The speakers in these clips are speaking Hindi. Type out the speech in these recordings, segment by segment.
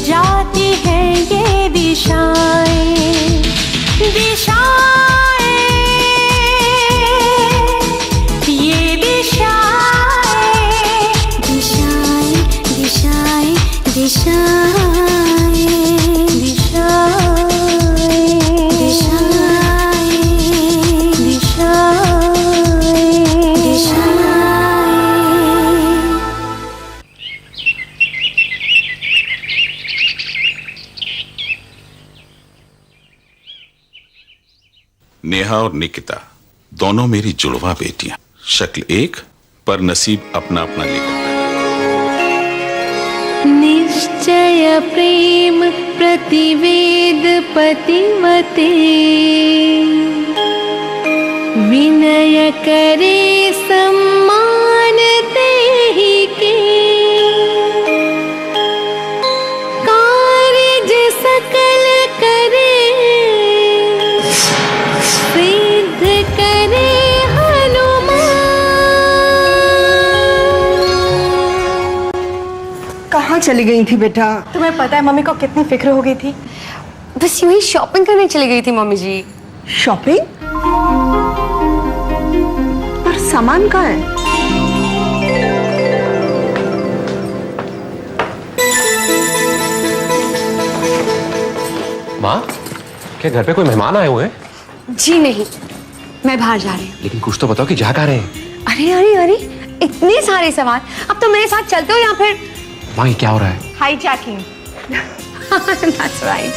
जाती है ये दिशाएं, दिशाएं, ये दिशाएं, दिशाएं, दिशाएं, दिशाएं, नेहा और निकिता दोनों मेरी जुड़वा बेटियां, शक्ल एक पर नसीब अपना अपना लेकर। निश्चय प्रेम प्रतिवेद पतिमते, विनय करे सम्मान तेहि के, कार्य सकल करे सिद्ध करे हनुमान। कहाँ चली गई थी बेटा? तुम्हें पता है मम्मी को कितनी फिक्र हो गई थी? बस यूं ही शॉपिंग करने चली गई थी मम्मी जी। शॉपिंग? पर सामान कहाँ है? माँ, क्या घर पे कोई मेहमान आए हुए हैं? जी नहीं, मैं बाहर जा रही हूँ। लेकिन कुछ तो बताओ कि जा कहाँ रहे हैं? अरे अरे अरे, इतने सारे सामान, अब तो मेरे साथ चलते हो या फिर? माँ, ये क्या हो रहा है? हाईजैकिंग। That's right.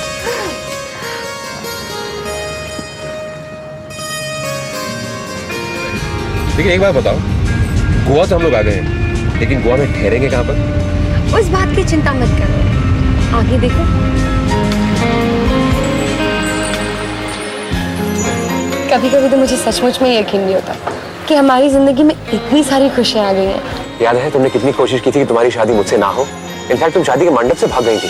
लेकिन एक बात बताओ, गोवा तो हम लोग आ गए हैं, लेकिन गोवा में ठहरेंगे कहाँ पर? उस बात की चिंता मत करो, आगे देखो। कभी कभी तो मुझे सचमुच में यकीन नहीं होता कि हमारी जिंदगी में इतनी सारी खुशियां आ गई हैं। याद है तुमने कितनी कोशिश की थी कि तुम्हारी शादी मुझसे ना हो? इनफैक्ट तुम शादी के मंडप से भाग गई थी।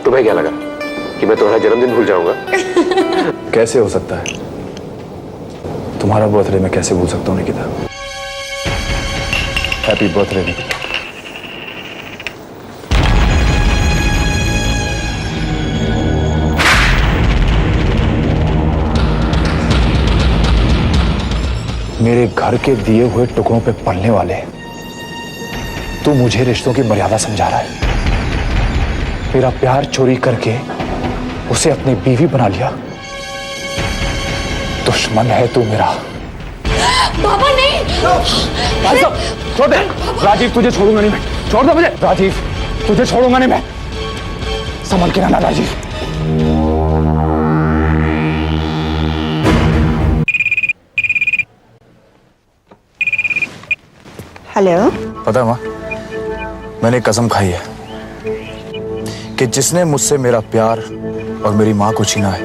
तुम्हें क्या लगा कि मैं तुम्हारा जन्मदिन भूल जाऊंगा? कैसे हो सकता है? तुम्हारा बर्थडे मैं कैसे भूल सकता हूँ निकिता? Happy birthday Nikita. मेरे घर के दिए हुए टुकड़ों पे पलने वाले तू मुझे रिश्तों की मर्यादा समझा रहा है। मेरा प्यार चोरी करके उसे अपनी बीवी बना लिया। दुश्मन है तू मेरा। बाबा नहीं। छोड़ दे राजीव, तुझे छोड़ूंगा नहीं मैं। छोड़ दे मुझे राजीव, तुझे छोड़ूंगा नहीं मैं। संभल के रहना राजीव। हेलो। पता है माँ, मैंने कसम खाई है कि जिसने मुझसे मेरा प्यार और मेरी माँ को छीना है,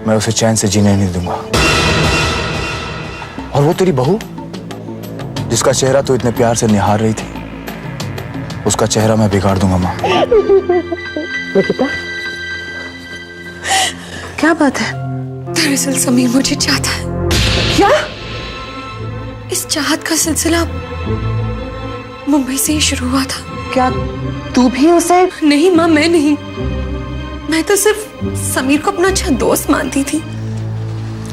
मैं उसे चैन से जीने नहीं दूंगा। और वो तेरी बहू जिसका चेहरा तो इतने प्यार से निहार रही थी, उसका चेहरा मैं बिगाड़ दूंगा माँ। निकिता, क्या बात है? दरअसल समीर मुझे चाहता है। क्या? इस चाहत का सिलसिला मुंबई से ही शुरू हुआ था। क्या तू भी उसे? नहीं माँ, मैं नहीं। मैं तो सिर्फ समीर को अपना अच्छा दोस्त मानती थी।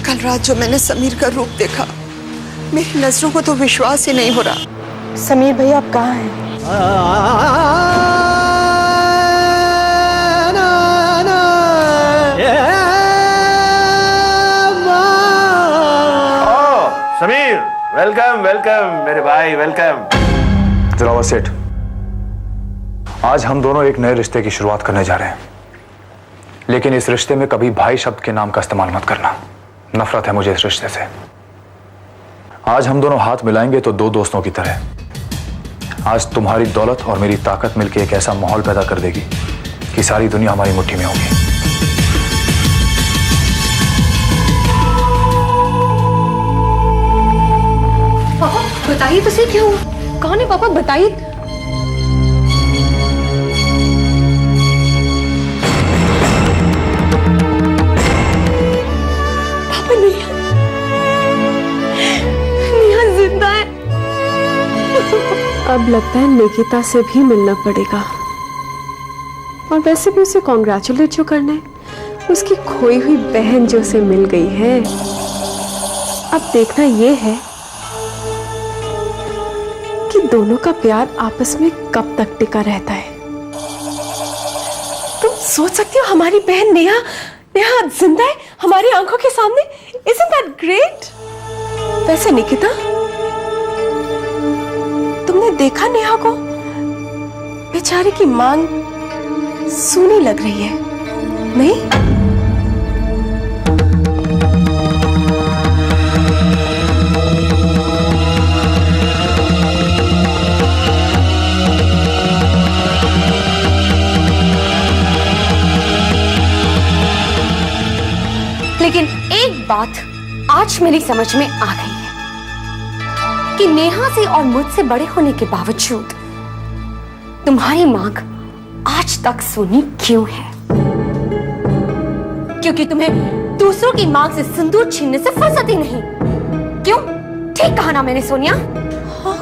कल रात जो मैंने समीर का रूप देखा, मेरी नजरों को तो विश्वास ही नहीं हो रहा। समीर भैया आप कहाँ हैं? समीर, वेलकम वेलकम मेरे भाई, वेलकम। जोरावर सेठ, आज हम दोनों एक नए रिश्ते की शुरुआत करने जा रहे हैं, लेकिन इस रिश्ते में कभी भाई शब्द के नाम का इस्तेमाल मत करना। नफरत है मुझे इस रिश्ते से। आज हम दोनों हाथ मिलाएंगे तो दो दोस्तों की तरह। आज तुम्हारी दौलत और मेरी ताकत मिलकर एक ऐसा माहौल पैदा कर देगी कि सारी दुनिया हमारी मुट्ठी में होगी। पापा बताइए तो सही, क्या हुआ? कौन है पापा, बताइए। पापा नेहा, नेहा जिंदा है। अब लगता है निकिता से भी मिलना पड़ेगा, और वैसे भी उसे कॉन्ग्रेचुलेट जो करना है, उसकी खोई हुई बहन जो उसे मिल गई है। अब देखना यह है कि दोनों का प्यार आपस में कब तक टिका रहता है। तुम सोच सकती हो हमारी बहन नेहा नेहा जिंदा है हमारी आंखों के सामने। Isn't that great? वैसे निकिता, तुमने देखा नेहा को? बेचारी की मांग सूनी लग रही है, नहीं? लेकिन एक बात आज मेरी समझ में आ गई है कि नेहा से और मुझसे बड़े होने के बावजूद तुम्हारी मांग आज तक सुनी क्यों है? क्योंकि तुम्हें दूसरों की मांग से सिंदूर छीनने से फुर्सत ही नहीं। क्यों? ठीक कहा ना मैंने Sonia? How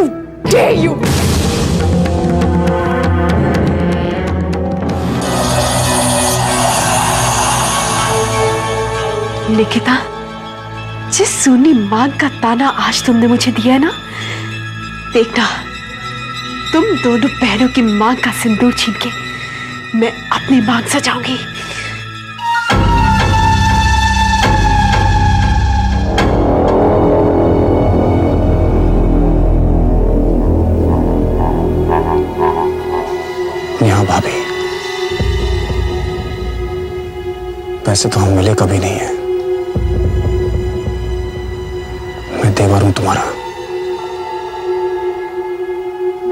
dare you! Nikita, जिस सूनी मांग का ताना आज तुमने मुझे दिया है ना, देखना तुम दोनों बहनों की मांग का सिंदूर छीन के मैं अपनी मांग सजाऊंगी। नेहा भाभी, वैसे तो हम मिले कभी नहीं है। मैं देवर हूं तुम्हारा,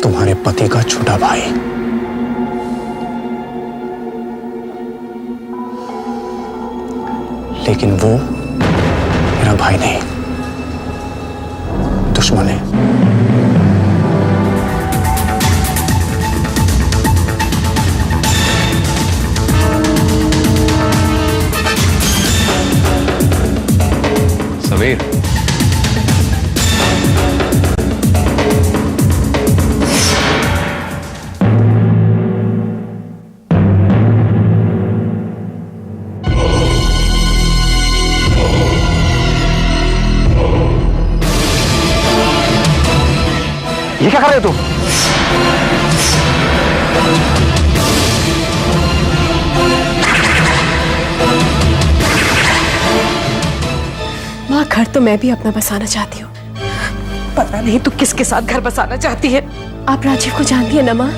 तुम्हारे पति का छोटा भाई। लेकिन वो मेरा भाई नहीं, दुश्मन है। समीर, ये क्या कर रहे हो तुम? माँ, घर तो मैं भी अपना बसाना चाहती हूँ। पता नहीं तू किसके साथ घर बसाना चाहती है। आप राजीव को जानती है ना माँ?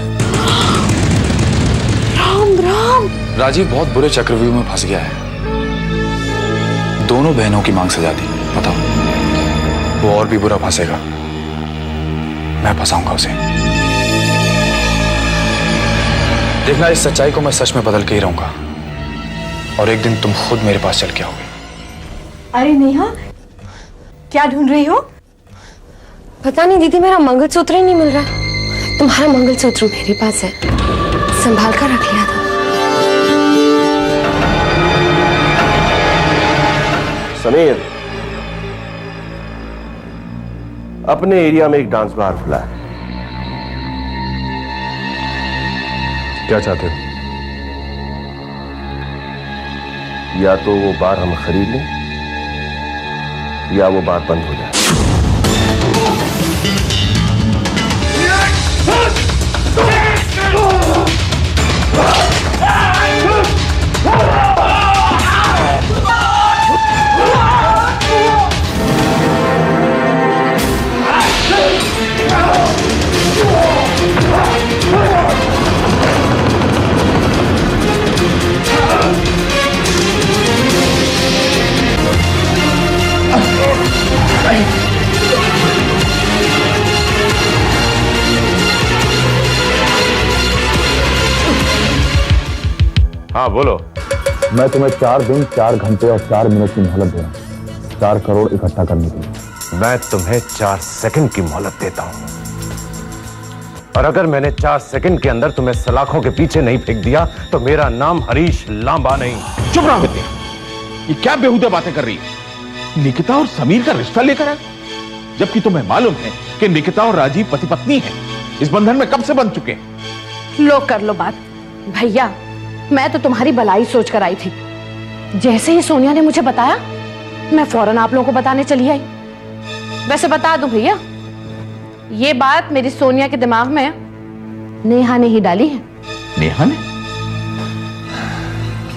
राम राम। राजीव बहुत बुरे चक्रव्यूह में फंस गया है। दोनों बहनों की मांग सजा दी। बताओ, वो और भी बुरा फंसेगा। मैं फंसाऊंगा उसे। देखना, इस सच्चाई को मैं सच में बदल के ही रहूंगा, और एक दिन तुम खुद मेरे पास चल के आओगे। अरे नेहा, क्या ढूंढ रही हो? पता नहीं दीदी, मेरा मंगलसूत्र ही नहीं मिल रहा। तुम्हारा मंगलसूत्र मेरे पास है, संभाल कर रख लिया था। समीर, अपने एरिया में एक डांस बार खुला है। क्या चाहते हो? या तो वो बार हम खरीद लें, या वो बार बंद हो जाए। हाँ बोलो। मैं तुम्हें 4 दिन 4 घंटे और 4 मिनट की मोहलत दे रहा हूँ 4 करोड़ इकट्ठा करने के लिए। मैं तुम्हें 4 सेकंड की मोहलत देता हूं, और अगर मैंने 4 सेकंड के अंदर तुम्हें सलाखों के पीछे नहीं फेंक दिया तो मेरा नाम हरीश लांबा नहीं। चुप रहो विद्या, ये क्या बेहुदा बातें कर रही है? निकिता और समीर का रिश्ता लेकर आए, जबकि तुम्हें मालूम है कि निकिता और राजीव पति पत्नी हैं। इस बंधन में कब से बंध चुके हैं। लो कर लो बात। भैया, मैं तो तुम्हारी भलाई सोच कर आई थी। जैसे ही सोनिया ने मुझे बताया, मैं फौरन आप लोगों को बताने चली आई। वैसे बता दूं भैया, ये बात मेरी सोनिया के दिमाग में नेहा ने ही डाली है। नेहा ने?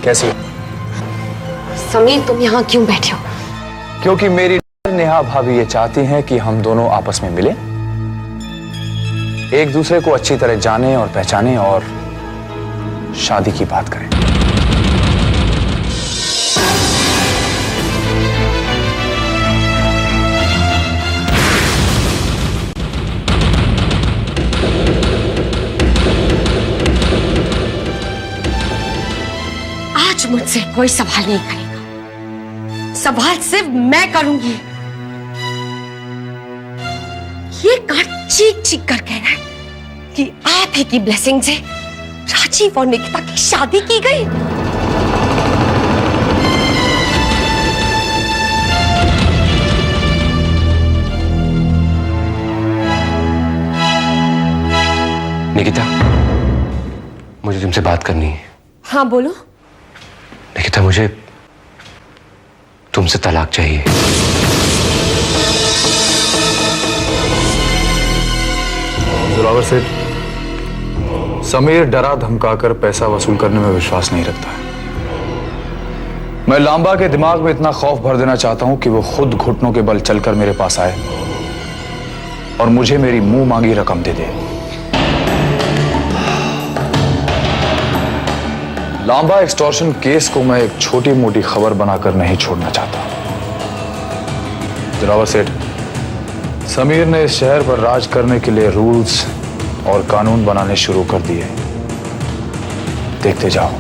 कैसी? समीर, तुम यहाँ क्यों बैठे हो? क्योंकि मेरी नेहा भाभी ये चाहती हैं कि हम दोनों आपस में मिलें, एक दूसरे को अच्छी तरह जाने और पहचाने और शादी की बात करें। आज मुझसे कोई सवाल नहीं करेगा, सवाल सिर्फ मैं करूंगी। ये कार्ड चीख चीख कर कह रहा है कि आप ही की ब्लेसिंग से राजीव और निकिता की शादी की गई। निकिता, मुझे तुमसे बात करनी है। हाँ बोलो। निकिता, मुझे तुमसे तलाक चाहिए। जोरावर सेठ, समीर डरा धमकाकर पैसा वसूल करने में विश्वास नहीं रखता है। मैं लांबा के दिमाग में इतना खौफ भर देना चाहता हूं कि वो खुद घुटनों के बल चलकर मेरे पास आए और मुझे मेरी मुंह मांगी रकम दे दे। लांबा एक्सटॉर्शन केस को मैं एक छोटी मोटी खबर बनाकर नहीं छोड़ना चाहता। जोरावर सेठ, समीर ने इस शहर पर राज करने के लिए रूल्स और कानून बनाने शुरू कर दिए। देखते जाओ।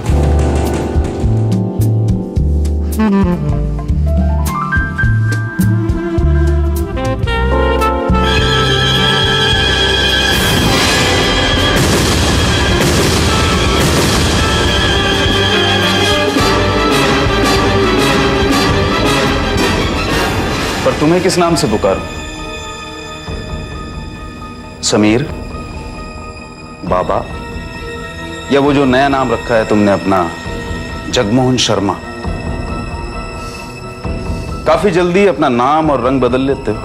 पर तुम्हें किस नाम से पुकारूं? समीर, बाबा, या वो जो नया नाम रखा है तुमने अपना, जगमोहन शर्मा? काफी जल्दी अपना नाम और रंग बदल लेते हो,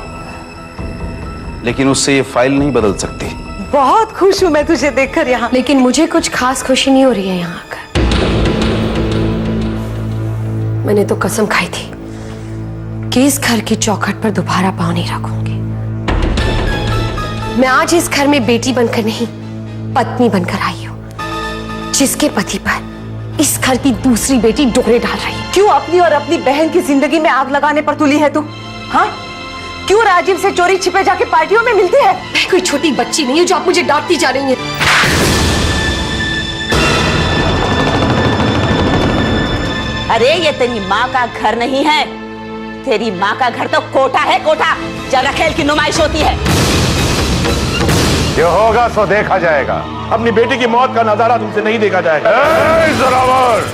लेकिन उससे ये फाइल नहीं बदल सकती। बहुत खुश हूं मैं तुझे देखकर यहाँ। लेकिन मुझे कुछ खास खुशी नहीं हो रही है यहाँ आकर। मैंने तो कसम खाई थी कि इस घर की चौखट पर दोबारा पांव नहीं रखूंगी। मैं आज इस घर में बेटी बनकर नहीं, पत्नी बनकर आई हूं, जिसके पति पर इस घर की दूसरी बेटी डोरे डाल रही है। क्यों अपनी और अपनी बहन की जिंदगी में आग लगाने पर तुली है तू? हाँ, क्यों राजीव से चोरी छिपे जाके पार्टियों में मिलती है? मैं कोई छोटी बच्ची नहीं हूं जो आप मुझे डांटती जा रही हैं। अरे ये तेरी माँ का घर नहीं है, तेरी माँ का घर तो कोठा है, कोठा जगह खेल की नुमाइश होती है। जो होगा सो देखा जाएगा। अपनी बेटी की मौत का नजारा तुमसे नहीं देखा जाएगा। जोरावर,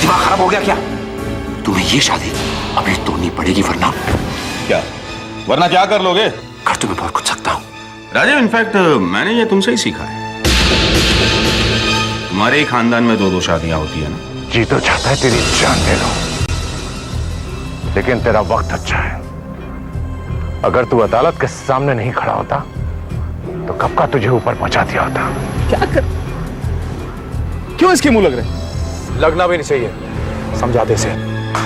दिमाग खराब हो गया क्या? तुम्हें ये शादी अभी तोड़नी पड़ेगी, वरना क्या? वरना क्या कर लोगे? कर तुम्हें बहुत कुछ सकता हूं। राजीव, इनफैक्ट मैंने ये तुमसे ही सीखा है। तुम्हारे ही खानदान में 2-2 शादियां होती है ना। जी तो चाहता है तेरी जान ले लो, लेकिन तेरा वक्त अच्छा है। अगर तू अदालत के सामने नहीं खड़ा होता तो कब का तुझे ऊपर पहुंचा दिया होता। क्या कर? क्यों इसके मुंह लग रहे? लगना भी नहीं चाहिए, समझाते से।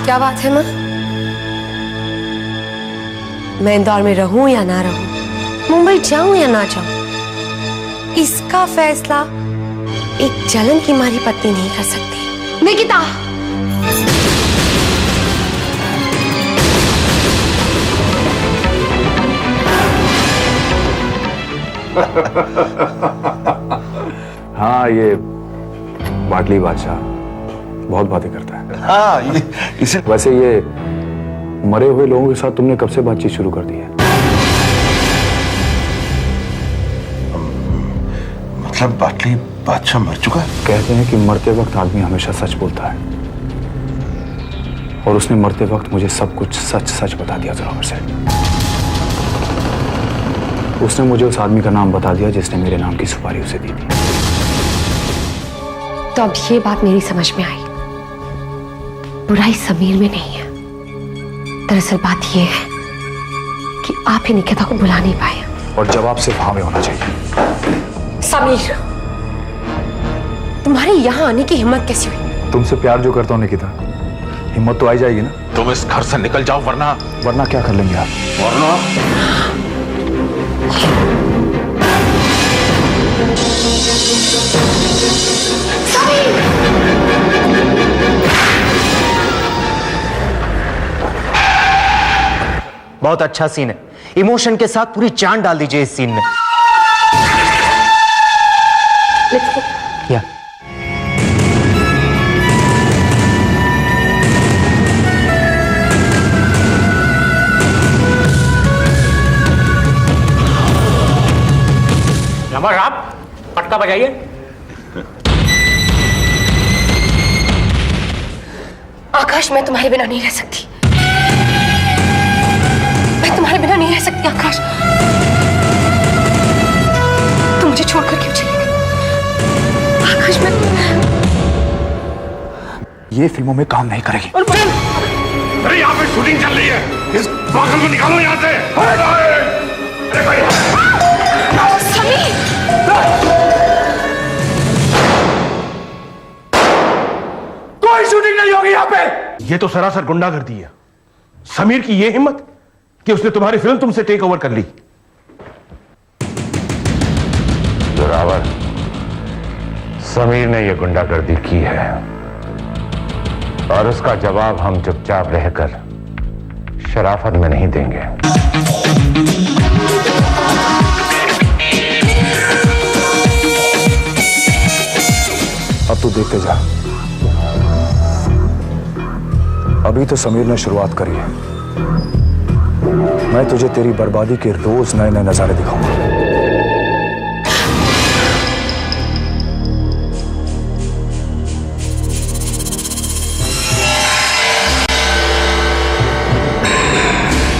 क्या बात है माँ? मैं इंदौर में रहूं या ना रहूं, मुंबई जाऊं या ना जाऊं, इसका फैसला एक जलन की मारी पत्नी नहीं कर सकती। निकिता, हाँ, ये बाटली बादशाह बहुत बातें करता है। हाँ, इसे वैसे ये मरे हुए लोगों के साथ तुमने कब से बातचीत शुरू कर दी है? मतलब बाटली बादशाह मर चुका है? कहते हैं कि मरते वक्त आदमी हमेशा सच बोलता है, और उसने मरते वक्त मुझे सब कुछ सच सच बता दिया। जोरावर से उसने मुझे उस आदमी का नाम बता दिया जिसने मेरे नाम की सुपारी उसे दी थी। तो अब ये बात मेरी समझ में आई, बुराई समीर में नहीं है। दरअसल बात ये है कि आप ही निकिता को बुला नहीं पाए, और जवाब सिर्फ हाँ में होना चाहिए। समीर, तुम्हारे यहाँ आने की हिम्मत कैसी हुई? तुमसे प्यार जो करता हूँ निकिता, हिम्मत तो आ जाएगी ना। तुम इस घर से निकल जाओ, वरना क्या कर लेंगे आप? वरना बहुत अच्छा सीन है, इमोशन के साथ पूरी जान डाल दीजिए इस सीन में। या आप पटका बजाइए। आकाश, मैं तुम्हारे बिना नहीं रह सकती। मैं तुम्हारे बिना नहीं रह सकती आकाश। तुम मुझे छोड़कर क्यों चले गए? आकाश, मैं ये फिल्मों में काम नहीं करेगी। अरे यहाँ पे शूटिंग चल रही है, इस पागल को निकालो यहाँ से। कोई शूटिंग नहीं होगी यहाँ पे। ये तो सरासर गुंडागर्दी है। समीर की ये हिम्मत कि उसने तुम्हारी फिल्म तुमसे टेक ओवर कर ली। जोरावर, समीर ने यह गुंडागर्दी की है, और उसका जवाब हम चुपचाप रहकर शराफत में नहीं देंगे। अब तू देखते जा, अभी तो समीर ने शुरुआत करी है। मैं तुझे तेरी बर्बादी के रोज नए नए नजारे दिखाऊंगा।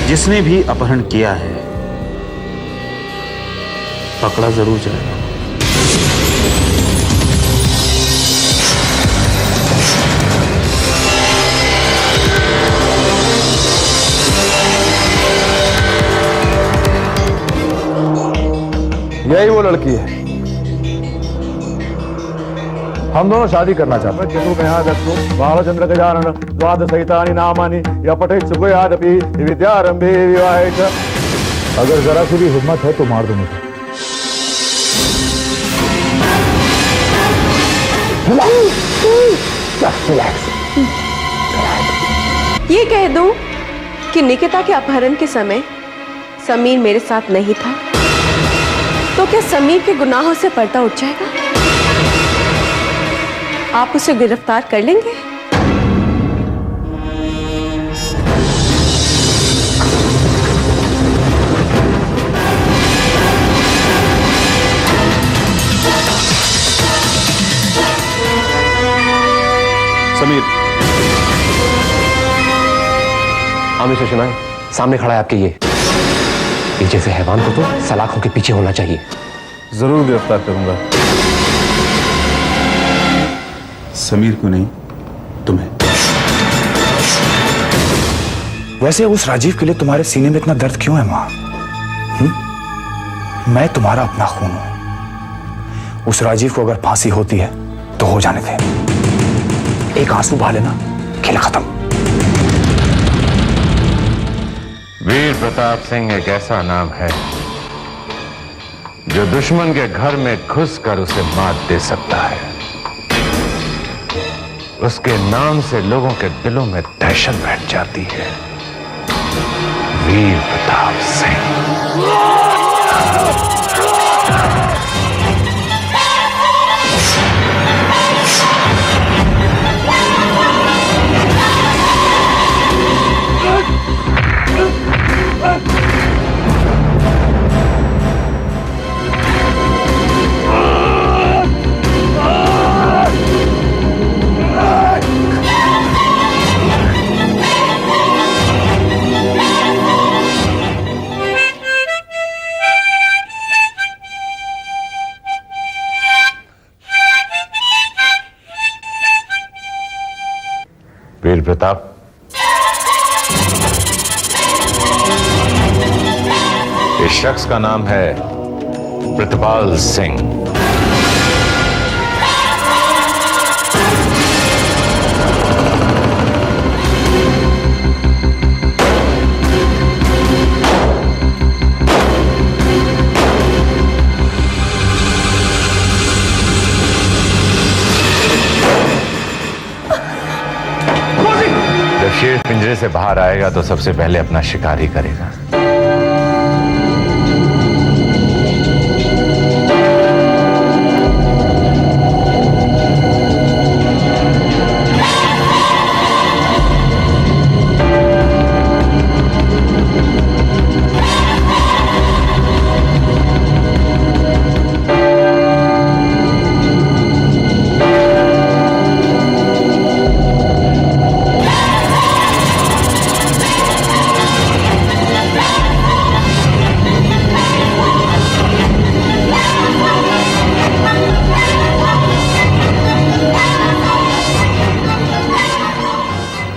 जिसने भी अपहरण किया है पकड़ा जरूर जाएगा। यही वो लड़की है, हम दोनों शादी करना चाहते हैं। बालचंद्र गजानन द्वादशहितानि नामानि यपठेत् सुखयादपि विद्यारंभे विवाहे च। अगर जरा सी भी हिम्मत है तो मार दो मुझे। ये कह दूं कि निकिता के अपहरण के समय समीर मेरे साथ नहीं था, तो क्या समीर के गुनाहों से पर्दा उठ जाएगा? आप उसे गिरफ्तार कर लेंगे? समीर, मिस्टर शिनाय, सामने खड़ा है आपके ये जैसे हैवान को तो सलाखों के पीछे होना चाहिए। जरूर गिरफ्तार करूंगा। समीर को नहीं, तुम्हें। वैसे उस राजीव के लिए तुम्हारे सीने में इतना दर्द क्यों है मां? मैं तुम्हारा अपना खून हूं। उस राजीव को अगर फांसी होती है तो हो जाने दे। एक आंसू बहा लेना, खेल खत्म। वीर प्रताप सिंह एक ऐसा नाम है जो दुश्मन के घर में घुसकर उसे मात दे सकता है। उसके नाम से लोगों के दिलों में दहशत बैठ जाती है। वीर प्रताप सिंह। वीर प्रताप, इस शख्स का नाम है प्रतिपाल सिंह। शेर पिंजरे से बाहर आएगा तो सबसे पहले अपना शिकार ही करेगा।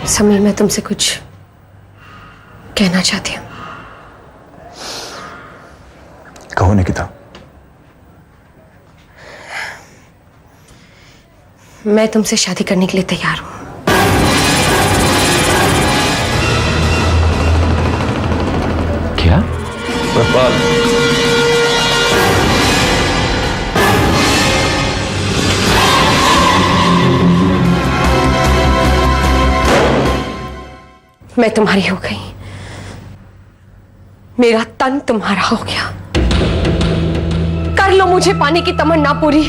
समीर, मैं तुमसे कुछ कहना चाहती हूँ। कहो निकिता। मैं तुमसे शादी करने के लिए तैयार हूँ। क्या? मैं तुम्हारी हो गई, मेरा तन तुम्हारा हो गया। कर लो मुझे पाने की तमन्ना पूरी।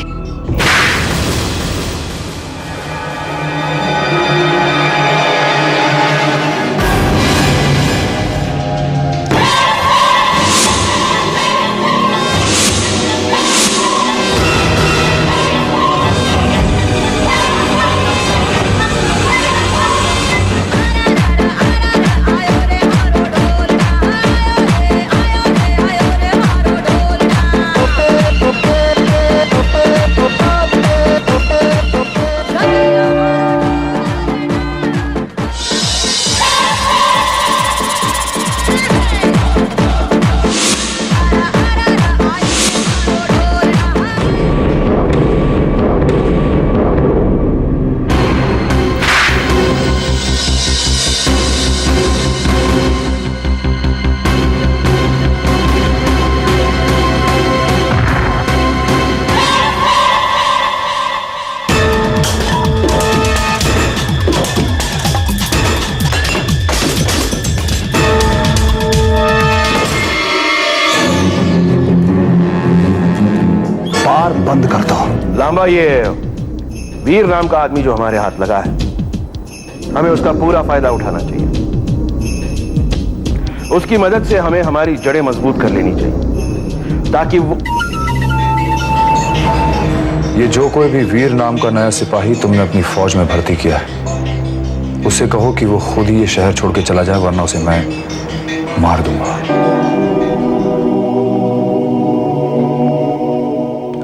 बंद कर दो। लांबा, ये वीर नाम का आदमी जो हमारे हाथ लगा है, हमें उसका पूरा फायदा उठाना चाहिए। उसकी मदद से हमें हमारी जड़ें मजबूत कर लेनी चाहिए ताकि वो ये जो कोई भी वीर नाम का नया सिपाही तुमने अपनी फौज में भर्ती किया है, उससे कहो कि वो खुद ही ये शहर छोड़ के चला जाए, वरना उसे मैं मार दूंगा।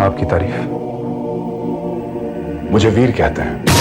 आपकी तारीफ। मुझे वीर कहते हैं।